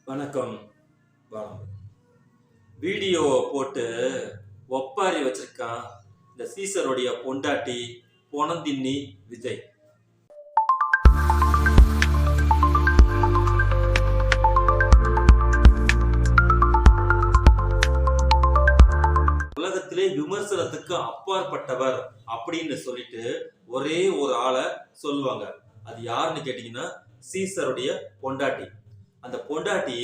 வணக்கம். வணக்கம். வீடியோவை போட்டு ஒப்பாரி வச்சிருக்கான் இந்த சீசருடைய பொண்டாட்டி பொணந்தின்னி விஜய். உலகத்திலே விமர்சனத்துக்கு அப்பாற்பட்டவர் அப்படின்னு சொல்லிட்டு ஒரே ஒரு ஆளை சொல்லுவாங்க. அது யாருன்னு கேட்டீங்கன்னா சீசருடைய பொண்டாட்டி. அந்த பொண்டாட்டி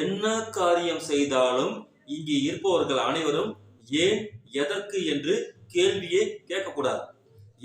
என்ன காரியம் செய்தாலும் இங்கே இருப்பவர்கள் அனைவரும் ஏன் எதற்கு என்று கேள்வியே கேட்கக்கூடாது.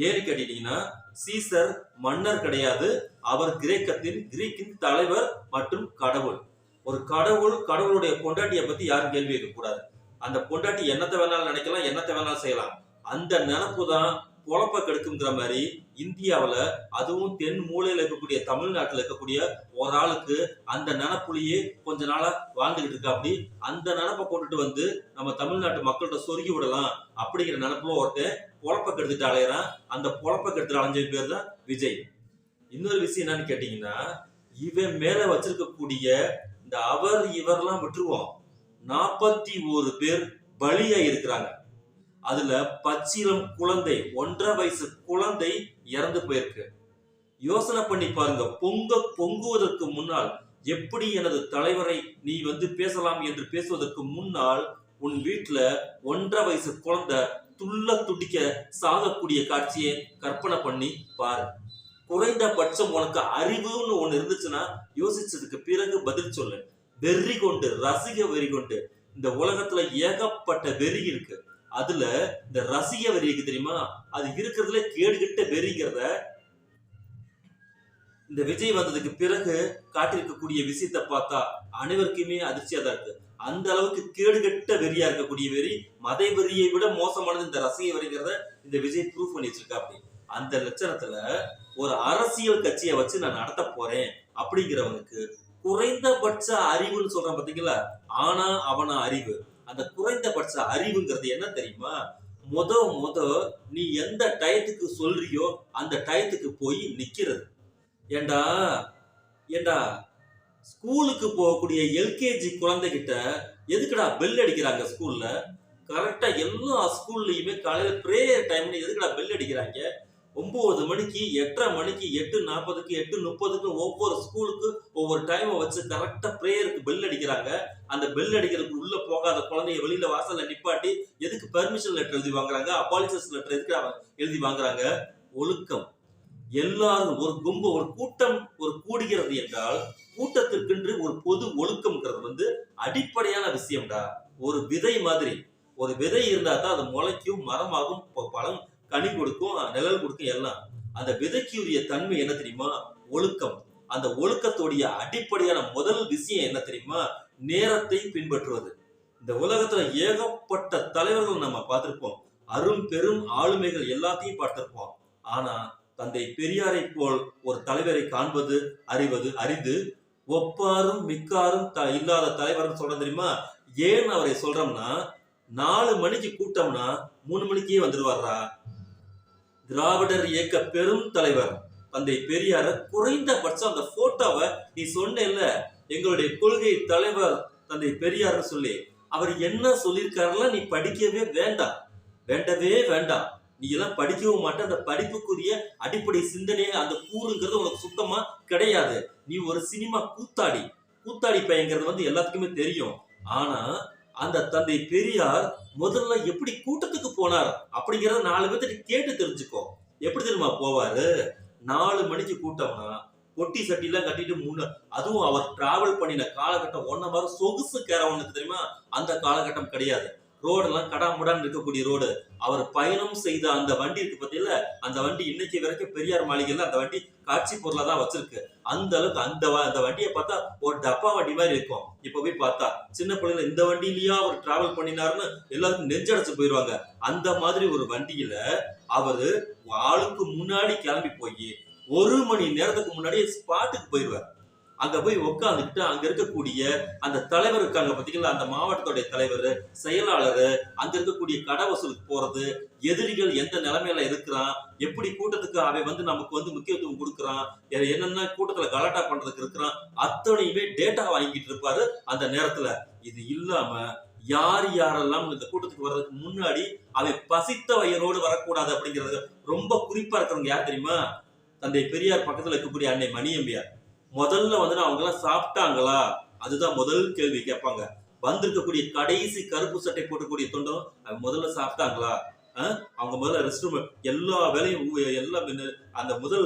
ஏன்னு கேட்டீங்கன்னா சீசர் மன்னர் கிடையாது, அவர் கிரீக்கின் தலைவர் மற்றும் கடவுள். ஒரு கடவுளுடைய பொண்டாட்டியை பத்தி யாரும் கேள்வி கேட்க கூடாது. அந்த பொண்டாட்டி என்னத்தை வேணாலும் நினைக்கலாம், என்னத்தை வேணாலும் செய்யலாம். அந்த நினப்பு தான் பொழப்ப கெடுக்குங்கிற மாதிரி இந்தியாவில், அதுவும் தென் மூலையில் இருக்கக்கூடிய தமிழ்நாட்டில் இருக்கக்கூடிய ஒரு ஆளுக்கு அந்த நினப்புலையே கொஞ்ச நாளா வாழ்ந்துகிட்டு இருக்கா. அப்படி அந்த நினப்பை கொண்டுட்டு வந்து நம்ம தமிழ்நாட்டு மக்கள்கிட்ட சொருகி விடலாம் அப்படிங்கிற நினப்புல ஒருத்தன் பொழப்ப கெடுத்துட்டு அலையிறான். அந்த பொழப்ப கெடுத்துட்டு அலைஞ்ச பேர் தான் விஜய். இன்னொரு விஷயம் என்னன்னு கேட்டீங்கன்னா, இவன் மேல வச்சிருக்கக்கூடிய இந்த அவர் இவரெல்லாம் விட்டுருவோம், 41 பேர் பலியா இருக்கிறாங்க. அதுல பச்சிலம் குழந்தை 1.5 வயசு குழந்தை இறந்து போயிருக்கு. யோசனை பண்ணி பாருங்க. பொங்குவதற்கு முன்னால் எப்படி எனது தலைவரை நீ பேசலாம் என்று பேசுவதற்கு முன்னால் உன் வீட்டுல 1.5 வயசு குழந்தை துள்ள துடிக்க சாகக்கூடிய காட்சியை கற்பனை பண்ணி பாரு. குறைந்தபட்சம் உனக்கு அறிவுன்னு ஒண்ணு இருந்துச்சுன்னா யோசிச்சதுக்கு பிறகு பதில் சொல்லு. வெறி கொண்டு, ரசிக வெறி கொண்டு, இந்த உலகத்துல ஏகப்பட்ட வெறி இருக்கு. அதுல இந்த ரசிக வெறி இருக்கு தெரியுமா, அது இருக்கிறதுல கேடுகிட்ட வெறிங்கிறத இந்த விஜய் வந்ததுக்கு பிறகு காட்டியிருக்கக்கூடிய விஷயத்தை பார்த்தா அனைவருக்குமே அதிர்ச்சியா தான் இருக்கு. அந்த அளவுக்கு கேடுகட்ட வெறியா இருக்கக்கூடிய வெறி, மத வெறியை விட மோசமானது இந்த ரசிக வெறிங்கிறத இந்த விஜய் ப்ரூவ் பண்ணி வச்சிருக்கா. அப்படி அந்த லட்சணத்துல ஒரு அரசியல் கட்சியை வச்சு நான் நடத்த போறேன் அப்படிங்கிறவனுக்கு குறைந்தபட்ச அறிவுன்னு சொல்றான் பாத்தீங்களா, ஆனா அவனா அறிவு. அந்த குறைந்தபட்ச அறிவுங்கிறது என்ன தெரியுமா, முத நீ எந்த டயத்துக்கு சொல்றியோ அந்த டயத்துக்கு போய் நிக்கிறது. ஏண்டா ஏண்டா ஸ்கூலுக்கு போகக்கூடிய எல்கேஜி குழந்தைகிட்ட எதுக்குடா பெல் அடிக்கிறாங்க ஸ்கூல்ல? கரெக்டா எல்லா ஸ்கூல்லயுமே காலையில பிரேயர் டைம்ல எதுக்குடா பெல் அடிக்கிறாங்க? 9 மணிக்கு, 8:30 மணிக்கு, 8:40க்கு, 8:30க்கு ஒவ்வொரு ஸ்கூலுக்கு ஒவ்வொரு டைமை வச்சு கரெக்டா பிரேயருக்கு பெல் அடிக்கிறாங்க. அந்த பெல் அடிக்கிறதுக்கு உள்ள போகாத குழந்தைய வெளியில வாசல்ல நிப்பாட்டி எதுக்கு பெர்மிஷன் லெட்டர் எழுதி வாங்குறாங்க? அபாலிசிஸ் லெட்டர் எதுக்கு எழுதி வாங்குறாங்க? ஒழுக்கம். எல்லாரும் ஒரு கும்பு, ஒரு கூட்டம் ஒரு கூடுகிறது என்றால் கூட்டத்திற்கென்று ஒரு பொது ஒழுக்கம்ங்கிறது அடிப்படையான விஷயம்டா. ஒரு விதை மாதிரி, ஒரு விதை இருந்தா தான் அது முளைக்கும், மரமாகும், பழம் கனி கொடுக்கும், நிழல் கொடுக்கும், எல்லாம். அந்த விதைக்குரிய தன்மை என்ன தெரியுமா? ஒழுக்கம். அந்த ஒழுக்கத்துடைய அடிப்படையான முதல் விஷயம் என்ன தெரியுமா? நேரத்தை பின்பற்றுவது. இந்த உலகத்துல ஏகப்பட்ட தலைவர்கள் நம்ம பார்த்திருப்போம், அரும் பெரும் ஆளுமைகள் எல்லாத்தையும் பார்த்திருப்போம். ஆனா தந்தை பெரியாரை போல் ஒரு தலைவரை காண்பது அரிது. ஒப்பாரும் மிக்காரும் இல்லாத தலைவர் சொல்றோம் தெரியுமா? ஏன் அவரை சொல்றோம்னா, 4 மணிக்கு கூட்டம்னா 3 மணிக்கே வந்துருவாரா. திராவிடர் இயக்க பெரும் தலைவர் தந்தை பெரியார குறைந்தபட்சம் அந்த போட்டோவை நீ சொன்ன, எங்களுடைய கொள்கை தலைவர் தந்தை பெரியார் சொல்லி அவர் என்ன சொல்லியிருக்காருல, நீ படிக்கவே வேண்டவே வேண்டாம். நீ எல்லாம் படிக்கவும் மாட்ட. அந்த படிப்புக்குரிய அடிப்படை சிந்தனையை, அந்த கூறுங்கிறது உனக்கு சுத்தமா கிடையாது. நீ ஒரு சினிமா கூத்தாடி பையங்கிறது எல்லாத்துக்குமே தெரியும். ஆனா அந்த தந்தை பெரியார் முதல்ல எப்படி கூட்டத்துக்கு போனார் அப்படிங்கறத 4 பேர்த்திட்ட கேட்டு தெரிஞ்சுக்கோ. எப்படி தெரியுமா போவாரு? 4 மணிக்கு கூட்டம்னா பொட்டி சட்டி எல்லாம் கட்டிட்டு அதுவும் அவர் டிராவல் பண்ணின காலகட்டம் ஒன்ன மாதிரி சொகுசு கேரவனுக்கு தெரியுமா, அந்த காலகட்டம் கிடையாது. ரோடெல்லாம் கடாமுடான்னு இருக்கக்கூடிய ரோடு. அவர் பயணம் செய்த அந்த வண்டி இருக்கு பத்தியில, அந்த வண்டி இன்னைக்கு வரைக்கும் பெரியார் மாளிகையில அந்த வண்டி காட்சி பொருளா தான் வச்சிருக்கு. அந்த அளவுக்கு அந்த வண்டியை பார்த்தா ஒரு டப்பா வண்டி மாதிரி இருக்கும். இப்ப போய் பார்த்தா சின்ன பிள்ளைங்க இந்த வண்டியிலயா அவர் டிராவல் பண்ணினாருன்னு எல்லாருக்கும் நெஞ்சடைச்சு போயிருவாங்க. அந்த மாதிரி ஒரு வண்டியில அவரு ஆளுக்கு முன்னாடி கிளம்பி போய் 1 மணி நேரத்துக்கு முன்னாடி ஸ்பாட்டுக்கு போயிடுவார். அங்க போய் உட்காந்துக்கிட்டு அங்க இருக்கக்கூடிய அந்த தலைவர் இருக்காங்க பாத்தீங்களா, அந்த மாவட்டத்துடைய தலைவர், செயலாளர், அங்க இருக்கக்கூடிய கடை வசூலுக்கு போறது, எதிரிகள் எந்த நிலைமையில இருக்கிறான், எப்படி கூட்டத்துக்கு அவன் நமக்கு முக்கியத்துவம் கொடுக்குறான், என்னென்ன கூட்டத்துல கலாட்டா பண்றதுக்கு இருக்கிறான், அத்தனையுமே டேட்டா வாங்கிட்டு இருப்பாரு அந்த நேரத்துல. இது இல்லாம யார் யாரெல்லாம் இந்த கூட்டத்துக்கு வர்றதுக்கு முன்னாடி அவன் பசித்த வயிறோடு வரக்கூடாது அப்படிங்கிறது ரொம்ப குறிப்பா இருக்கிறவங்க யார் தெரியுமா? தந்தை பெரியார் பக்கத்துல இருக்கக்கூடிய அன்னை மணியம்பியார். முதல்ல அவங்க எல்லாம் சாப்பிட்டாங்களா, அதுதான் முதல் கேள்வி கேட்பாங்க. வந்திருக்கக்கூடிய கடைசி கருப்பு சட்டை போட்டக்கூடிய தொண்டம் முதல்ல சாப்பிட்டாங்களா, அவங்க முதல்ல ரெஸ்ட் ரூம் எல்லா வேலையும் எல்லாம் அந்த முதல்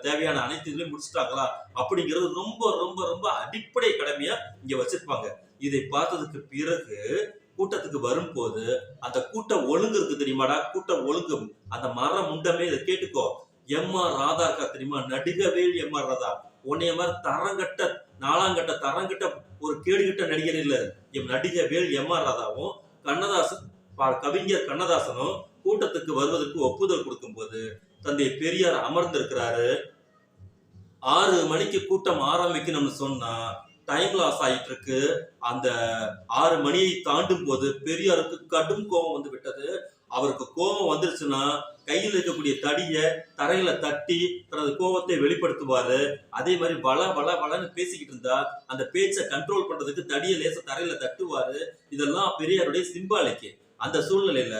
தேவையான அனைத்து இதுலையும் முடிச்சுட்டாங்களா அப்படிங்கிறது ரொம்ப ரொம்ப ரொம்ப அடிப்படை கடமையா இங்க வச்சிருப்பாங்க. இதை பார்த்ததுக்கு பிறகு கூட்டத்துக்கு வரும்போது அந்த கூட்ட ஒழுங்கு இருக்கு தெரியுமாடா, கூட்ட ஒழுங்கு அந்த மரம் முண்டமே இதை கேட்டுக்கோ. எம்.ஆர். ராதா இருக்கா தெரியுமா, நடிகவேல் எம்.ஆர். ராதா. உன்னைய மாதிரி தரங்கட்ட நாலாங்கட்ட தரங்கட்ட ஒரு கேடுகிட்ட நடிகர் இல்ல. நடிகவேல் எம்.ஆர். ராதாவும் கண்ணதாசன் கவிஞர் கண்ணதாசனும் கூட்டத்துக்கு வருவதற்கு ஒப்புதல் கொடுக்கும் போது தந்தை பெரியார் அமர்ந்திருக்கிறாரு. 6 மணிக்கு கூட்டம் ஆரம்பிக்கணும்னு சொன்னா டைம் லாஸ் ஆயிட்டு இருக்கு. அந்த 6 மணியை தாண்டும் போது பெரியாருக்கு கடும் கோபம் வந்து விட்டது. அவருக்கு கோபம் வந்துருச்சுன்னா கையில் இருக்கக்கூடிய தடிய தரையில தட்டி தனது கோபத்தை வெளிப்படுத்துவாரு. அதே மாதிரி வளன்னு பேசிக்கிட்டு இருந்தா அந்த பேச்சை கண்ட்ரோல் பண்றதுக்கு தடிய லேச தரையில தட்டுவாரு. இதெல்லாம் பெரியாருடைய சிம்பாலிக்கு. அந்த சூழ்நிலையில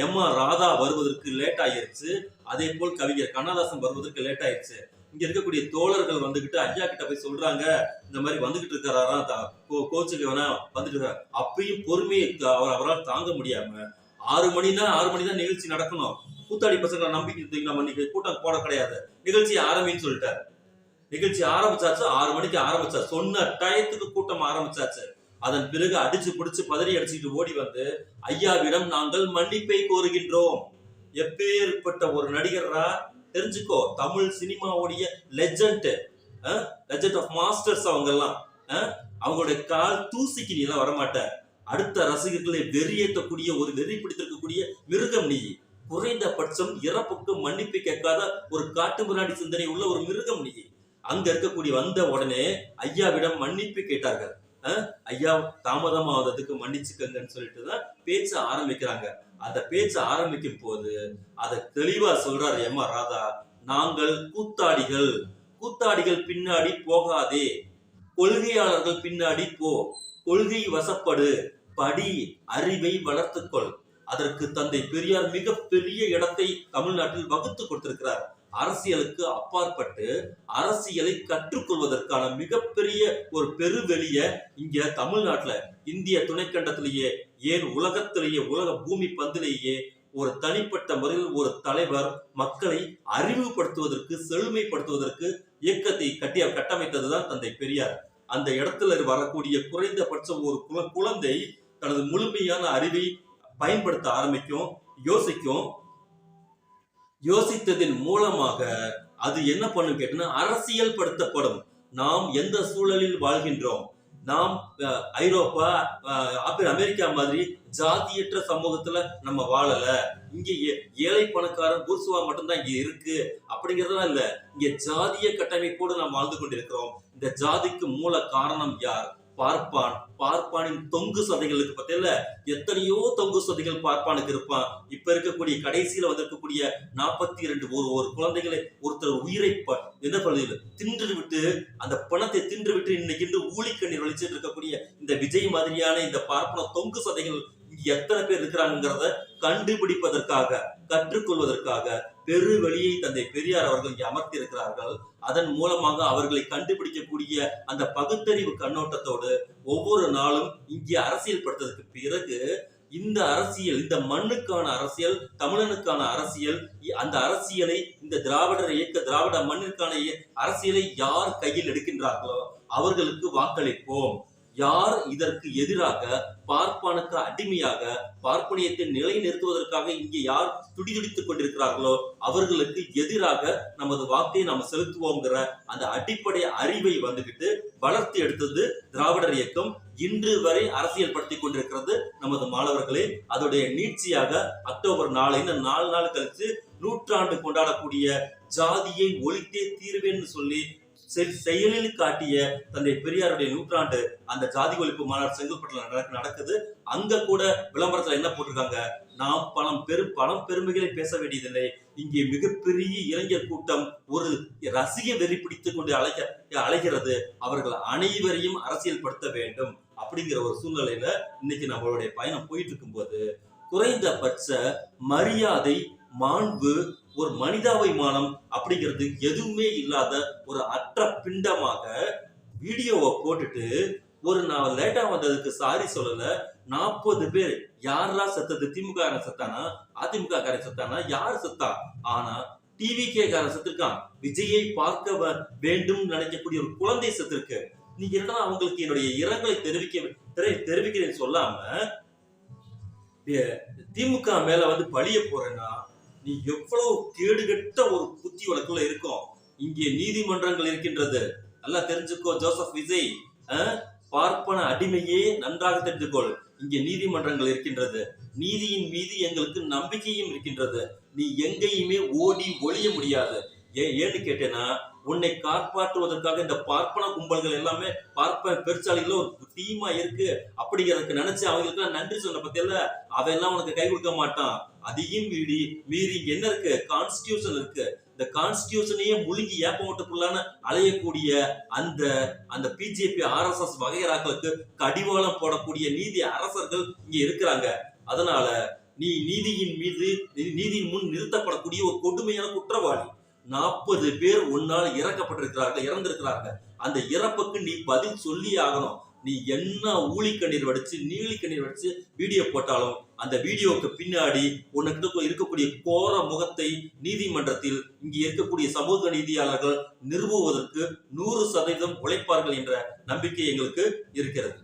எம்.ஆர். ராதா வருவதற்கு லேட் ஆயிருச்சு. அதே போல் கவிஞர் கண்ணதாசன் வருவதற்கு லேட் ஆயிருச்சு. இங்க இருக்கக்கூடிய தோழர்கள் வந்துகிட்டு ஐயா கிட்ட போய் சொல்றாங்க, இந்த மாதிரி வந்துகிட்டு இருக்காராம், கோச்சுக்கு வேணா வந்துட்டு இருக்காரு. அப்பயும் பொறுமையை அவரால் தாங்க முடியாம 6 மணிதான் நிகழ்ச்சி நடக்கணும். கூத்தாடி பசங்களை நம்பிக்கிட்டு நம்ம இன்னைக்கு கூட்டம் போட கிடையாது, நிகழ்ச்சி ஆரம்பின்னு சொல்லிட்டாரு. நிகழ்ச்சி ஆரம்பிச்சாச்சு, 6 மணிக்கு ஆரம்பிச்சாச்சு, சொன்ன டயத்துக்கு கூட்டம் ஆரம்பிச்சாச்சு. அதன் பிறகு அடிச்சு பிடிச்சு பதறி அடிச்சுட்டு ஓடி வந்து ஐயாவிடம் நாங்கள் மன்னிப்பை கோருகின்றோம். எப்பேற்பட்ட ஒரு நடிகரா தெரிஞ்சுக்கோ. தமிழ் சினிமாவுடைய லெஜண்ட் ஆஃப் மாஸ்டர்ஸ் அவங்க எல்லாம். அவங்களுடைய கால் தூசிக்கு நீ எல்லாம் வரமாட்ட. அடுத்த ரசிகர்களை வெறியேற்றக்கூடிய ஒரு வெறி பிடித்திருக்கக்கூடிய மிருகம் நீ. குறைந்தபட்சம் இறப்புக்கு மன்னிப்பு கேட்காத ஒரு காட்டு முன்னாடி சிந்தனை உள்ள ஒரு மிருகம் நீ. அங்க இருக்கக்கூடிய வந்த உடனே ஐயாவிடம் மன்னிப்பு கேட்டார்கள். ஐயா தாமதமாவதுக்கு மன்னிச்சுக்கங்கன்னு சொல்லிட்டுதான் பேச்ச ஆரம்பிக்கிறாங்க. அந்த பேச்ச ஆரம்பிக்கும் போது அதை தெளிவா சொல்றாரு எம்.ஆர். ராதா. நாங்கள் கூத்தாடிகள் பின்னாடி போகாதே, கொள்கையாளர்கள் பின்னாடி போ, கொள்கை வசப்படு, படி, அறிவை வளர்த்துக்கொள். அதற்கு தந்தை பெரியார் மிகப்பெரிய இடத்தை தமிழ்நாட்டில் வகுத்து கொடுத்திருக்கிறார். அரசியலுக்கு அப்பாற்பட்டு அரசியலை கற்றுக்கொள்வதற்கான மிகப்பெரிய ஒரு பெருவெளிய இங்க தமிழ்நாட்டுல, இந்திய துணைக்கண்டத்திலேயே, ஏன் உலகத்திலேயே, உலக பூமி பந்திலேயே ஒரு தனிப்பட்ட முறையில் ஒரு தலைவர் மக்களை அறிவுபடுத்துவதற்கு, செழுமைப்படுத்துவதற்கு இயக்கத்தை கட்டமைத்ததுதான் தந்தை பெரியார். அந்த இடத்துல வரக்கூடிய குறைந்தபட்சம் ஒரு குழந்தை தனது முழுமையான அறிவை பயன்படுத்த ஆரம்பிக்கும், யோசிக்கும். யோசித்ததின் மூலமாக அது என்ன பண்ணும் கேட்டா அரசியல் படுத்தப்படும். நாம் எந்த சூழலில் வாழ்கின்றோம், நாம் ஐரோப்பா, அமெரிக்கா மாதிரி ஜாதியற்ற சமூகத்துல நம்ம வாழல. இங்க ஏழை பணக்காரன் பூர்சுவா மட்டும்தான் இங்க இருக்கு அப்படிங்கறதுலாம் இல்ல. இங்க ஜாதிய கட்டமைப்போடு நாம் வாழ்ந்து கொண்டிருக்கிறோம். இந்த ஜாதிக்கு மூல காரணம் யார்? பார்ப்பானின் தொங்கு சதைகளுக்கு பத்தியில எத்தனையோ தொங்கு சதைகள் பார்ப்பானுக்கு இருப்பான். இப்ப இருக்கக்கூடிய கடைசியில வந்திருக்கக்கூடிய 42 ஒரு குழந்தைகளை ஒருத்தர் உயிரை என்ன சொல்றது தின்று விட்டு, அந்த பணத்தை தின்று விட்டு இன்னைக்கு ஊழிக்கண்ணீர் வலிச்சிட்டு இருக்கக்கூடிய இந்த விஜய் மாதிரியான இந்த பார்ப்பன தொங்கு சதைகள் எத்தனை பேர் இருக்கிறாங்கிறத கண்டுபிடிப்பதற்காக, கற்றுக்கொள்வதற்காக பெரு வெளியை தந்தை பெரியார் அவர்கள் இங்கே அமர்த்தி இருக்கிறார்கள். அதன் மூலமாக அவர்களை கண்டுபிடிக்கக்கூடிய அந்த பகுத்தறிவு கண்ணோட்டத்தோடு ஒவ்வொரு நாளும் இங்கே அரசியல் படுத்ததுக்கு பிறகு இந்த அரசியல், இந்த மண்ணுக்கான அரசியல், தமிழனுக்கான அரசியல், அந்த அரசியலை இந்த திராவிடர் இயக்க, திராவிட மண்ணிற்கான அரசியலை யார் கையில் எடுக்கின்றார்களோ அவர்களுக்கு வாக்களிப்போம். யார் இதற்கு எதிராக, பார்ப்பானுக்கு அடிமையாக, பார்ப்பனியத்தை நிலை நிறுத்துவதற்காக இங்கே யார் துடிதுடித்துக் கொண்டிருக்கிறார்களோ அவர்களுக்கு எதிராக நமது வாக்கை நாம செலுத்துவோங்கிற அந்த அடிப்படை அறிவை வந்துகிட்டு வளர்த்து எடுத்தது திராவிடர் இயக்கம். இன்று வரை அரசியல் படுத்திக் கொண்டிருக்கிறது நமது மாணவர்களே. அதோடைய நீட்சியாக அக்டோபர் 4 இன்னும் 4 நாள் கழிச்சு 100 ஆண்டு கொண்டாடக்கூடிய ஜாதியை ஒழித்தே தீர்வேன்னு சொல்லி செயலில் காட்டிய தந்தை பெரியாருடைய நூற்றாண்டு அந்த ஜாதி ஒழிப்பு மாநாடு செங்கல்பட்டுல நடக்குது. அங்க கூட விளம்பரத்துல என்ன போட்டிருக்காங்க, நாம் பணம் பெருமைகளை பேச வேண்டியதில்லை, இங்கே மிகப்பெரிய இளைஞர் கூட்டம் ஒரு ரசிக வெறி பிடித்துக் கொண்டு அழைக்கிறது, அவர்கள் அனைவரையும் அரசியல் படுத்த வேண்டும் அப்படிங்கிற ஒரு சூழ்நிலையில இன்னைக்கு நம்மளுடைய பயணம் போயிட்டு இருக்கும்போது குறைந்தபட்ச மரியாதை, மாண்பு, ஒரு மனிதாபிமானம் அப்படிங்கிறது எதுவுமே இல்லாத ஒரு அற்ற பிண்டமாக வீடியோவை போட்டுட்டு நான் லேட்டா வந்ததுக்கு சாரி சொல்லல, 40 பேர் யாரா செத்தது, திமுக காரன் செத்தானா, அதிமுக காரன் செத்தானா, யார் செத்தா, ஆனா டிவிகே காரன் செத்துருக்கான், விஜயை பார்க்க வேண்டும் நினைக்கக்கூடிய ஒரு குழந்தை செத்துருக்கு. நீங்க என்ன அவங்களுக்கு என்னுடைய இரங்கலை தெரிவிக்கிறேன்னு சொல்லாம திமுக மேல பழிய போறேன்னா நீ எவ்வளவு கேடுகட்ட ஒரு புத்தி வழக்குள்ள இருக்கும். இங்கே நீதிமன்றங்கள் இருக்கின்றது, நல்லா தெரிஞ்சுக்கோ ஜோசப் விஜய், பார்ப்பன அடிமையே நன்றாக தெரிஞ்சுக்கொள். இங்கே நீதிமன்றங்கள் இருக்கின்றது, நீதியின் மீது எங்களுக்கு நம்பிக்கையும் இருக்கின்றது. நீ எங்கேயுமே ஓடி ஒளிய முடியாது. ஏன்னு கேட்டேன்னா உன்னை காப்பாற்றுவதற்காக இந்த பார்ப்பன கும்பல்கள் எல்லாமே பார்ப்பன பெருச்சாளிகள ஒரு டீமா இருக்கு அப்படிங்கிறதுக்கு நினைச்சு அவங்களுக்கு எல்லாம் நன்றி சொன்ன பத்தியில அவெல்லாம் உனக்கு கை கொடுக்க மாட்டான். அதையும் மீறி என்ன இருக்கு, கான்ஸ்டிடியூஷன் இருக்கு. இந்த கான்ஸ்டிடியூஷனையே முழுங்கி ஏப்பமட்டுக்குள்ளான அலையக்கூடிய அந்த பிஜேபி RSS வகையறாக்களுக்கு கடிவாளம் போடக்கூடிய நீதி அரசர்கள் இங்க இருக்கிறாங்க. அதனால நீ நீதியின் முன் நிறுத்தப்படக்கூடிய ஒரு கொடுமையான குற்றவாளி. 40 பேர் உன்னால் இறந்திருக்கிறார்கள். அந்த இறப்புக்கு நீ பதில் சொல்லி ஆகணும். நீ என்ன ஊழிக்கண்ணீர் வடிச்சு நீலிக்கண்ணீர் வடிச்சு வீடியோ போட்டாலும் அந்த வீடியோவுக்கு பின்னாடி உனக்கு இருக்கக்கூடிய கோர முகத்தை நீதிமன்றத்தில் இங்கே இருக்கக்கூடிய சமூக நீதியாளர்கள் நிறுவுவதற்கு 100% உழைப்பார்கள் என்ற நம்பிக்கை எங்களுக்கு இருக்கிறது.